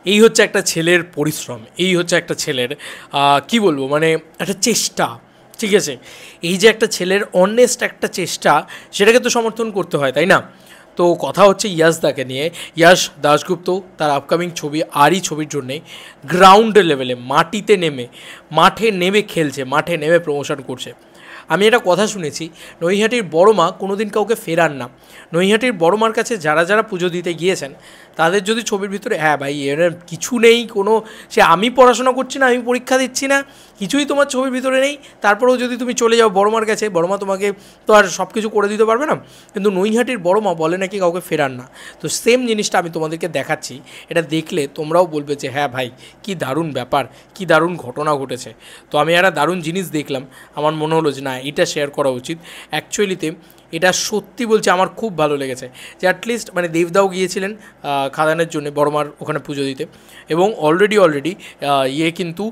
এই হচ্ছে একটা ছেলের পরিশ্রম, এই হচ্ছে একটা ছেলের কি বলবো মানে একটা চেষ্টা, ঠিক আছে? এই যে একটা ছেলের অনেস্ট একটা চেষ্টা, সেটাকে তো সমর্থন করতে হয়, তাই না? তো কথা হচ্ছে ইয়াশ দাকে নিয়ে। ইয়াশ দাশগুপ্ত তার আপকামিং ছবি আরই ছবির জন্যে গ্রাউন্ড লেভেলে মাঠে নেমে খেলছে, মাঠে নেমে প্রমোশন করছে। আমি একটা কথা শুনেছি, নৈহাটির বড় মা কোনো দিন কাউকে ফেরান না। নৈহাটির বড় মার কাছে যারা যারা পুজো দিতে গিয়েছেন, তাদের যদি ছবির ভিতরে হ্যাঁ ভাই এর কিছু নেই, কোনো সে আমি পড়াশোনা করছি না, আমি পরীক্ষা দিচ্ছি না, কিছুই তোমার ছবির ভিতরে নেই, তারপরেও যদি তুমি চলে যাও বড় মার কাছে, বড় মা তোমাকে তো আর সব কিছু করে দিতে পারবে না। কিন্তু নৈহাটির বড় মা বলে নাকি কাউকে ফেরান না। তো সেম জিনিসটা আমি তোমাদেরকে দেখাচ্ছি, এটা দেখলে তোমরাও বলবে যে হ্যাঁ ভাই কী দারুণ ব্যাপার, কী দারুণ ঘটনা ঘটেছে। তো আমি একটা দারুণ জিনিস দেখলাম, আমার মনে হলো যে না এটা শেয়ার করা উচিত। অ্যাকচুয়ালিতে এটা সত্যি বলছি আমার খুব ভালো লেগেছে যে অ্যাটলিস্ট মানে দেবদাও গিয়েছিলেন খাদানের জন্য বড়মার ওখানে পুজো দিতে, এবং অলরেডি কিন্তু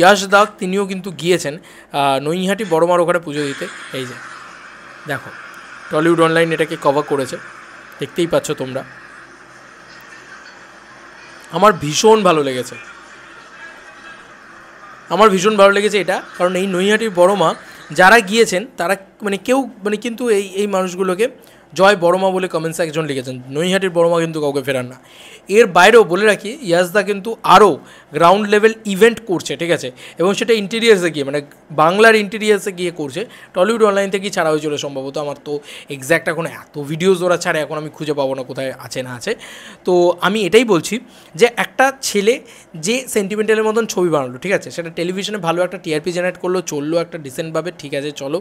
ইয়াশ দা তিনিও কিন্তু গিয়েছেন নৈহাটি বড়মার ওখানে পুজো দিতে। এই যে দেখো টলিউড অনলাইন এটাকে কভার করেছে, দেখতেই পাচ্ছ তোমরা। আমার ভীষণ ভালো লেগেছে এটা, কারণ এই নৈহাটির বড় মা যারা গিয়েছেন তারা মানে কেউ মানে কিন্তু এই মানুষগুলোকে জয় বড়মা বলে কমেন্টসে একজন লিখেছেন। নৈহাটির বড়মা কিন্তু কাউকে ফেরান না। এর বাইরেও বলে রাখি ইয়াশদা কিন্তু আরও গ্রাউন্ড লেভেল ইভেন্ট করছে, ঠিক আছে? এবং সেটা ইন্টেরিয়ার্সে গিয়ে মানে বাংলার ইন্টেরিয়ার্সে গিয়ে করছে। টলিউড অনলাইন থেকেই ছাড়া হয়েছিল সম্ভবত, আমার তো এক্স্যাক্ট এখন এত ভিডিওস ওরা ছাড়ে এখন আমি খুঁজে পাবো না কোথায় আছে না আছে। তো আমি এটাই বলছি যে একটা ছেলে যে সেন্টিমেন্টালের মতন ছবি বানালো, ঠিক আছে, সেটা টেলিভিশনে ভালো একটা টিআরপি জেনারেট করলো, চললো একটা ডিসেন্টভাবে, ঠিক আছে চলো।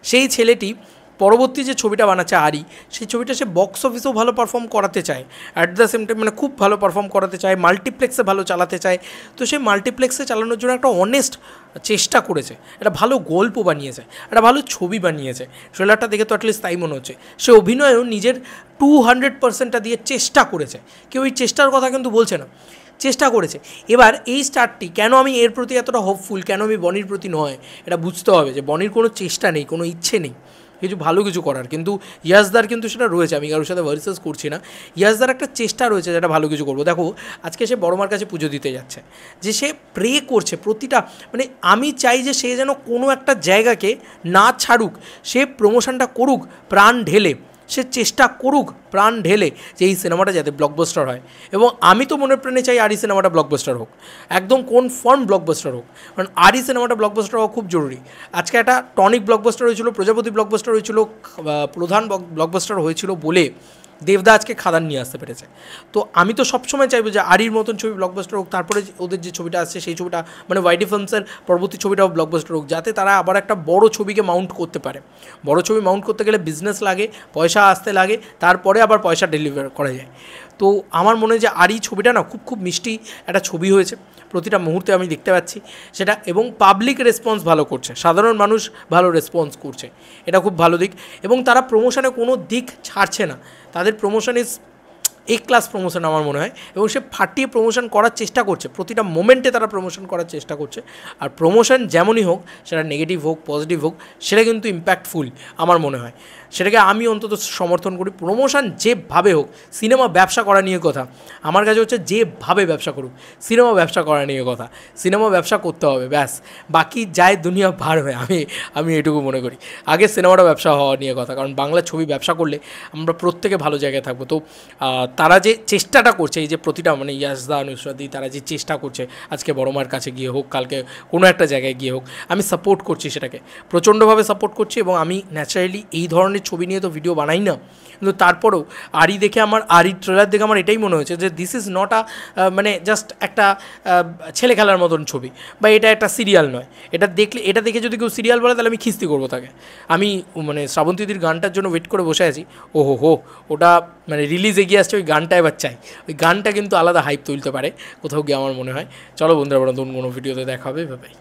সেই ছেলেটি পরবর্তী যে ছবিটা বানাচ্ছে আরি, সেই ছবিটা সে বক্স অফিসেও ভালো পারফর্ম করাতে চায়, অ্যাট দ্য সেম টাইম মানে খুব ভালো পারফর্ম করাতে চায়, মাল্টিপ্লেক্সে ভালো চালাতে চায়। তো সেই মাল্টিপ্লেক্সে চালানোর জন্য একটা অনেস্ট চেষ্টা করেছে, একটা ভালো গল্প বানিয়েছে, একটা ভালো ছবি বানিয়েছে। ট্রেলারটা দেখে তো অ্যাটলিস্ট তাই মনে হচ্ছে। সে অভিনয়েও নিজের 200%টা দিয়ে চেষ্টা করেছে, কেউ এই চেষ্টার কথা কিন্তু বলছে না, চেষ্টা করেছে। এবার এই স্টারটি কেন আমি এর প্রতি এতটা হোপফুল, কেন আমি বনির প্রতি নয়, এটা বুঝতে হবে যে বনির কোনো চেষ্টা নেই, কোনো ইচ্ছে নেই কিছু ভালো কিছু করার, কিন্তু ইয়াশদার কিন্তু সেটা রয়েছে। আমি কারোর সাথে ভার্সেস করছি না, ইয়াশদার একটা চেষ্টা রয়েছে যেটা ভালো কিছু করবো। দেখো আজকে সে বড়মার কাছে পুজো দিতে যাচ্ছে, যে সে প্রে করছে প্রতিটা, মানে আমি চাই যে সে যেন কোনো একটা জায়গাকে না ছাড়ুক, সে প্রমোশনটা করুক প্রাণ ঢেলে, সে চেষ্টা করুক প্রাণ ঢেলে যে এই সিনেমাটা যাতে ব্লকবাস্টার হয়। এবং আমি তো মনে প্রাণে চাই আরি সিনেমাটা ব্লকবাস্টার হোক, একদম কনফার্ম ব্লকবাস্টার হোক, কারণ আরি সিনেমাটা ব্লকবাস্টার হওয়া খুব জরুরি। আজকে একটা টনিক ব্লকবাস্টার হয়েছিল, প্রজাপতি ব্লকবাস্টার হয়েছিল, প্রধান ব্লকবাস্টার হয়েছিল বলে দেবদা আজকে খাদান নিয়ে আসতে পেরেছে। তো আমি তো সবসময় চাইবো যে আরির মতন ছবি ব্লকবাস্টার হোক, তারপরে ওদের যে ছবিটা আসছে সেই ছবিটা মানে ওয়াইডি ফিল্মসের পরবর্তী ছবিটাও ব্লকবাস্টার হোক, যাতে তারা আবার একটা বড় ছবিকে মাউন্ট করতে পারে। বড় ছবি মাউন্ট করতে গেলে বিজনেস লাগে, পয়সা আসতে লাগে, তারপরে আবার পয়সা ডেলিভার করা যায়। তো আমার মনে হয় যে আরি ছবিটা না খুব মিষ্টি একটা ছবি হয়েছে, প্রতিটা মুহূর্তে আমি দেখতে পাচ্ছি সেটা, এবং পাবলিক রেসপন্স ভালো করছে, সাধারণ মানুষ ভালো রেসপন্স করছে, এটা খুব ভালো দিক। এবং তারা প্রমোশনে কোনো দিক ছাড়ছে না, তাদের promotion is a class promotion আমার মনে হয়, এবং সে ফাটিয়ে প্রমোশন করার চেষ্টা করছে, প্রতিটা মোমেন্টে তারা প্রমোশন করার চেষ্টা করছে। আর প্রমোশন যেমনই হোক, সেটা নেগেটিভ হোক পজিটিভ হোক, সেটা কিন্তু ইম্প্যাক্টফুল আমার মনে হয়, সেটাকে আমি অন্তত সমর্থন করি। প্রমোশন যেভাবে হোক, সিনেমা ব্যবসা করা নিয়ে কথা, আমার কাছে হচ্ছে যেভাবে ব্যবসা করুক, সিনেমা ব্যবসা করা নিয়ে কথা, সিনেমা ব্যবসা করতে হবে ব্যাস, বাকি যায় দুনিয়া ভার হয়, আমি এটুকু মনে করি। আগে সিনেমাটা ব্যবসা হওয়া নিয়ে কথা, কারণ বাংলা ছবি ব্যবসা করলে আমরা প্রত্যেকে ভালো জায়গায় থাকবো। তো তারা যে চেষ্টাটা করছে, এই যে প্রতিটা মানে ইয়াশদা নুসরাতদি তারা যে চেষ্টা করছে, আজকে বড়মার কাছে গিয়ে হোক, কালকে কোনো একটা জায়গায় গিয়ে হোক, আমি সাপোর্ট করছি, সেটাকে প্রচণ্ডভাবে সাপোর্ট করছি। এবং আমি ন্যাচারালি এই ধরনের ছবি নিয়ে তো ভিডিও বানাই না, কিন্তু তারপরেও আরি দেখে আরির ট্রেলার দেখে আমার এটাই মনে হয়েছে যে দিস ইজ নট আ মানে জাস্ট একটা ছেলে খেলার মতন ছবি, বা এটা একটা সিরিয়াল নয়। এটা দেখে যদি কেউ সিরিয়াল বলে তাহলে আমি খিস্তি করবো তাকে। আমি মানে শ্রাবন্তীদির গানটার জন্য ওয়েট করে বসে আছি, ওটা মানে রিলিজ এগিয়ে আসছে, ওই গানটা এবার চাই। ওই গানটা কিন্তু আলাদা হাইপ তুলতে পারে কোথাও গিয়ে আমার মনে হয়। চলো বন্ধুরা, নতুন কোনো ভিডিওতে দেখা হবে, বাই।